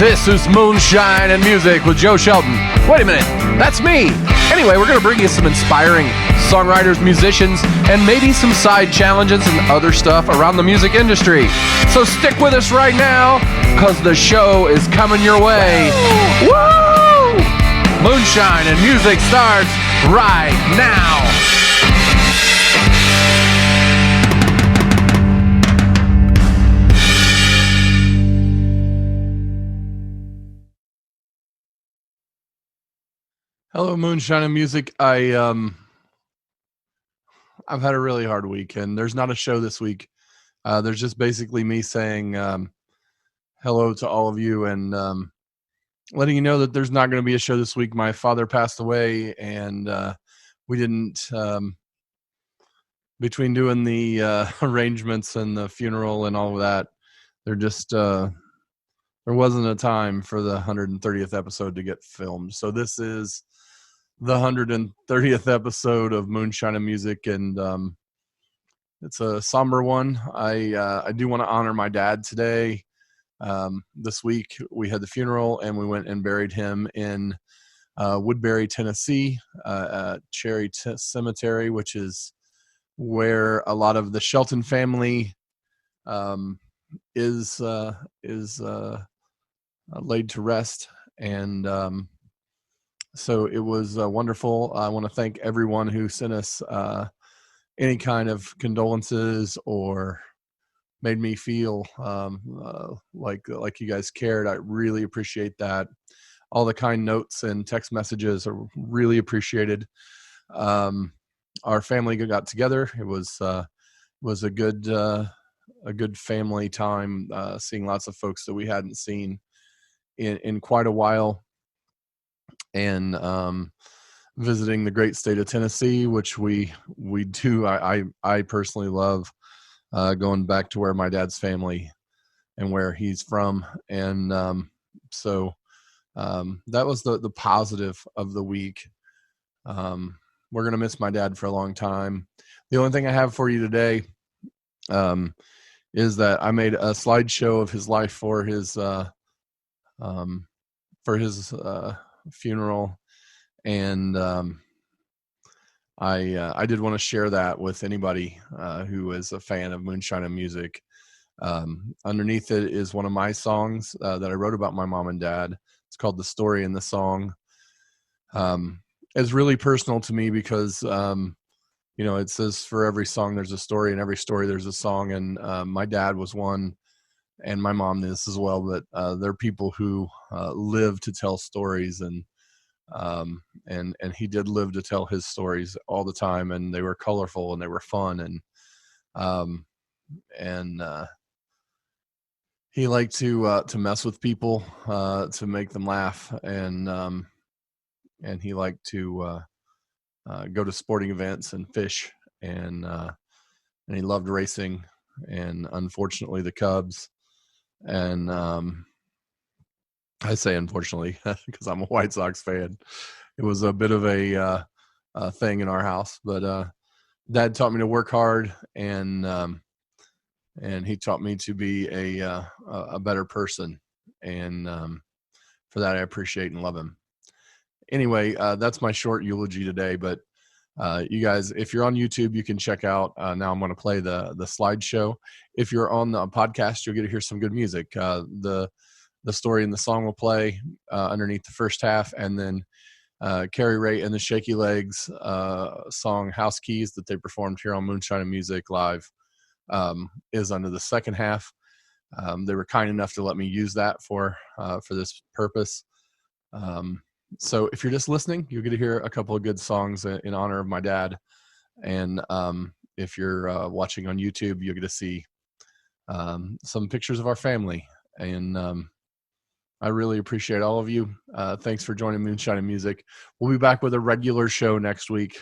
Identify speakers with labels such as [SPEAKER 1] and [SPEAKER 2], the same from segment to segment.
[SPEAKER 1] This is Moonshine and Music with Joe Shelton. Wait a minute, that's me. Anyway, we're going to bring you some inspiring songwriters, musicians, and maybe some side challenges and other stuff around the music industry. So stick with us right now, because the show is coming your way. Woo! Moonshine and Music starts right now. Hello, Moonshine and Music. I've had a really hard week, and there's not a show this week. There's just basically me saying hello to all of you and letting you know that there's not going to be a show this week. My father passed away, and we didn't, between doing the arrangements and the funeral and all of that, there wasn't a time for the 130th episode to get filmed. So this is the 130th episode of Moonshine and Music, and it's a somber one. I do want to honor my dad today. This week we had the funeral, and we went and buried him in Woodbury, Tennessee, Cherry Cemetery, which is where a lot of the Shelton family is laid to rest. And so it was wonderful. I want to thank everyone who sent us any kind of condolences or made me feel like you guys cared. I really appreciate that. All the kind notes and text messages are really appreciated. Our family got together. It was a good family time, seeing lots of folks that we hadn't seen in quite a while, and visiting the great state of Tennessee, which we do. I personally love going back to where my dad's family and where he's from, and so that was the positive of the week. We're gonna miss my dad for a long time. The only thing I have for you today is that I made a slideshow of his life for his funeral, and I did want to share that with anybody who is a fan of Moonshine and Music. Underneath it is one of my songs that I wrote about my mom and dad. It's called "The Story in the Song." It's really personal to me because it says for every song there's a story, and every story there's a song. And my dad was one, and my mom is as well. But there are people who live to tell stories, and he did live to tell his stories all the time, and they were colorful and they were fun, and he liked to mess with people, to make them laugh, and he liked to go to sporting events and fish, and he loved racing, and unfortunately the Cubs, and I say unfortunately because I'm a White Sox fan. It was a bit of a thing in our house, but Dad taught me to work hard, and he taught me to be a better person, and for that I appreciate and love him. Anyway, that's my short eulogy today, but you guys, if you're on YouTube, you can check out, now I'm going to play the slideshow. If you're on the podcast, you'll get to hear some good music. The story and the song will play underneath the first half, and then Carrie Ray and the Shaky Legs song House Keys that they performed here on Moonshine and Music Live is under the second half. They were kind enough to let me use that for this purpose. So if you're just listening, you'll get to hear a couple of good songs in honor of my dad. And if you're watching on YouTube, you'll get to see some pictures of our family. And I really appreciate all of you. Thanks for joining Moonshine and Music. We'll be back with a regular show next week.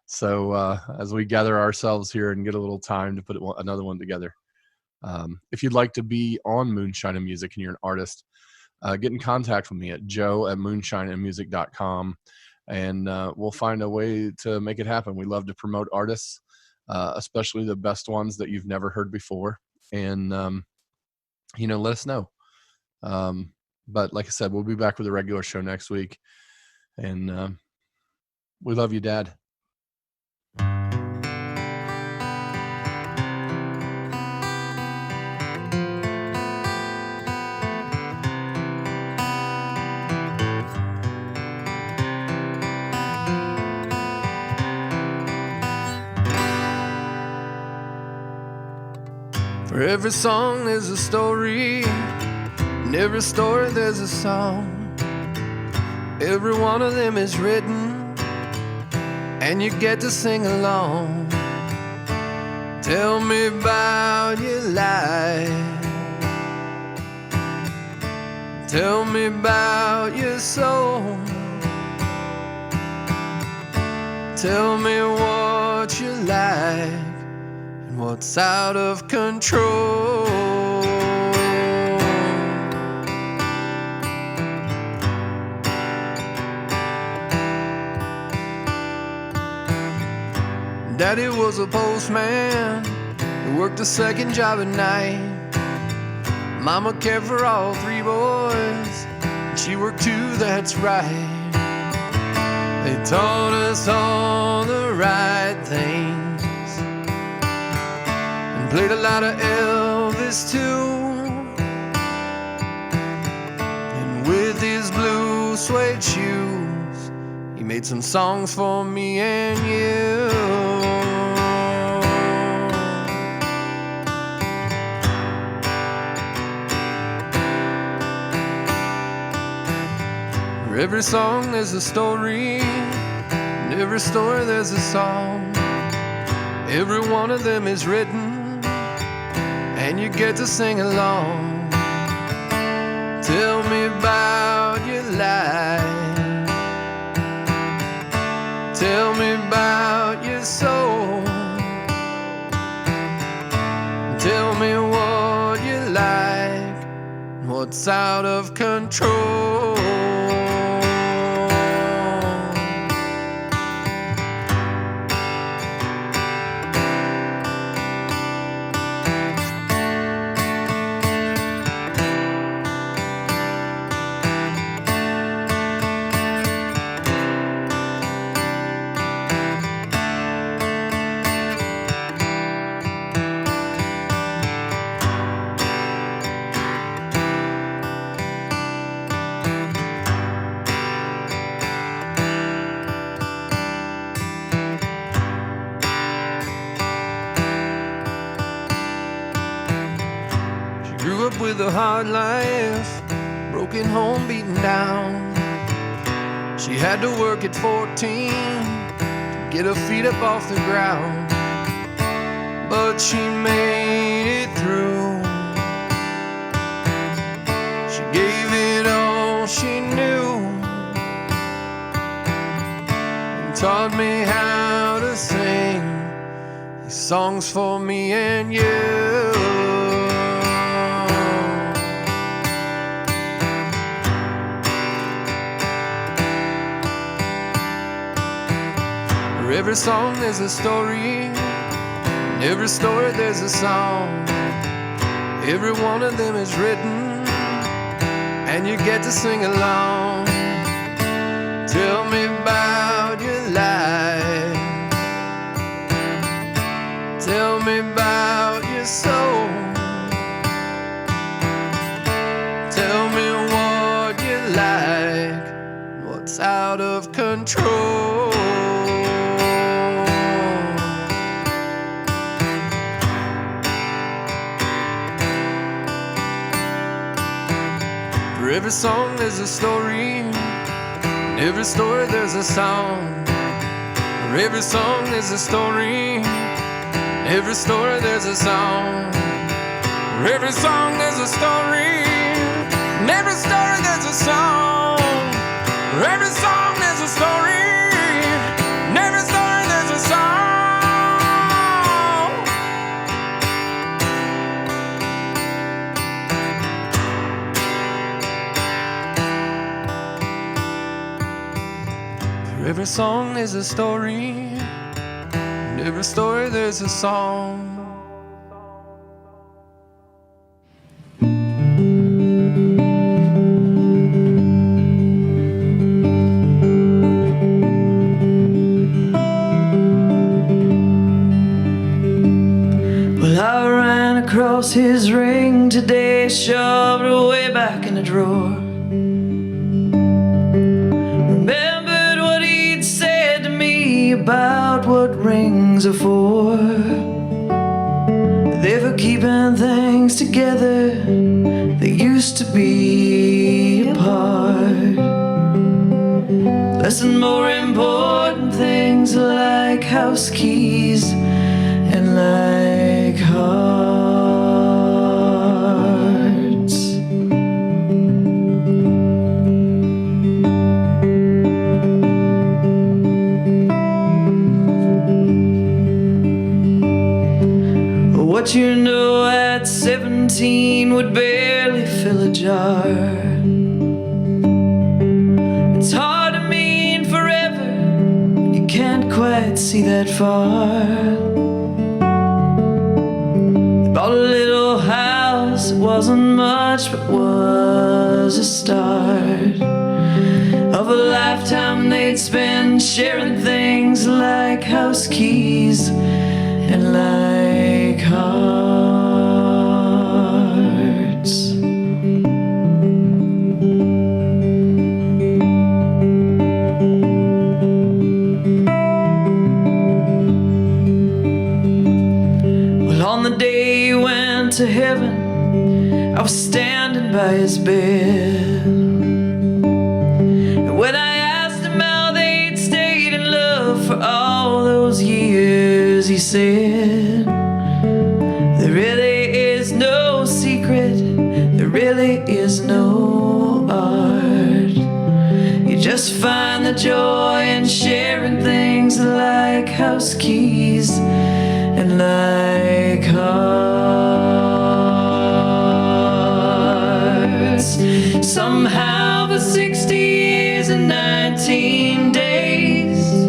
[SPEAKER 1] So as we gather ourselves here and get a little time to put another one together. If you'd like to be on Moonshine and Music and you're an artist, get in contact with me at joe@moonshineandmusic.com, and we'll find a way to make it happen. We love to promote artists, especially the best ones that you've never heard before. And, let us know. But like I said, we'll be back with a regular show next week. And we love you, Dad. For every song there's a story, in every story there's a song. Every one of them is written, and you get to sing along. Tell me about your life. Tell me about your soul. Tell me what you like and what's out of control. Daddy was a postman, he worked a second job at night. Mama cared for all three boys, and she worked too, that's right. They taught us all the right things and played a lot of Elvis too. And with his blue suede shoes, he made some songs for me and you. For every song there's a story, and every story there's a song. Every one of them is written, and you get to sing along. Tell me about your life. Tell me about your soul. Tell me what you like and what's out of control. With a hard life, broken home, beaten down. She had to work at 14 to get her feet up off the ground, but she made it through. She gave it all she knew and taught me how to sing these songs for me and you. For every song there's a story, in every story there's a song. Every one of them is written, and you get to sing along. Tell me about your life. Tell me about your soul. Tell me what you like, what's out of control. For every song there's a story, in every story there's a song. For every song there's a story, in every story there's a song. For every song there's a story, in every story there's a song. For every song there's a story, in every story there's a song. For every song there's a story, in every story there's a song.
[SPEAKER 2] ring today, shoved away back in the drawer. Remembered what he'd said to me about what rings are for. They're for keeping things together that used to be apart. Less and more important things like house keys and like hearts. What you know at 17 would barely fill a jar. It's hard to mean forever, you can't quite see that far. They bought a little house, it wasn't much but was a start of a lifetime they'd spend sharing things like house keys and like hearts. Well, on the day he went to heaven, I was standing by his bed. And when I asked him how they'd stayed in love for all those years, he said, there really is no secret, there really is no art. You just find the joy in sharing things like house keys and like hearts. Somehow for 60 years and 19 days,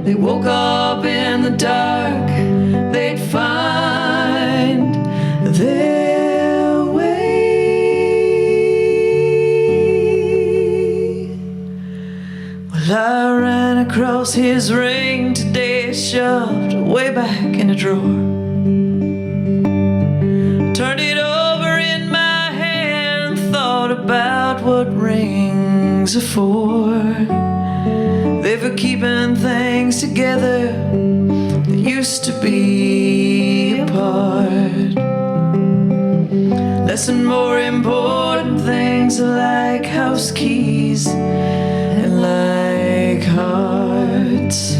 [SPEAKER 2] they woke up in the dark, they'd find their way. Well, I ran across his ring today, shoved way back in a drawer. Turned it over in my hand, thought about what rings are for. They're for keeping things together that used to be apart. Less and more important things like house keys and like hearts.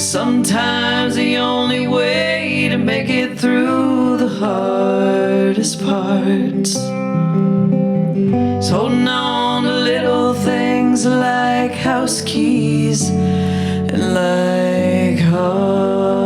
[SPEAKER 2] Sometimes the only way to make it through the hardest parts is holding on to little things like house keys and like hearts.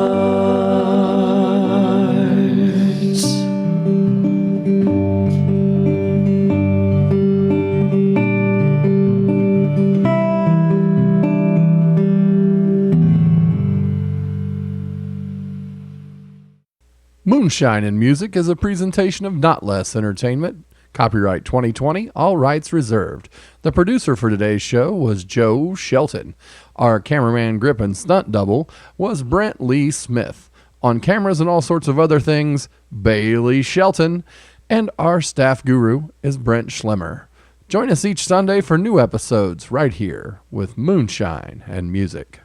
[SPEAKER 1] Moonshine in Music is a presentation of Notlehs Entertainment. Copyright 2020, all rights reserved. The producer for today's show was Joe Shelton. Our cameraman, grip, and stunt double was Brent Lee Smith. On cameras and all sorts of other things, Bailey Shelton. And our staff guru is Brent Schlemmer. Join us each Sunday for new episodes right here with Moonshine and Music.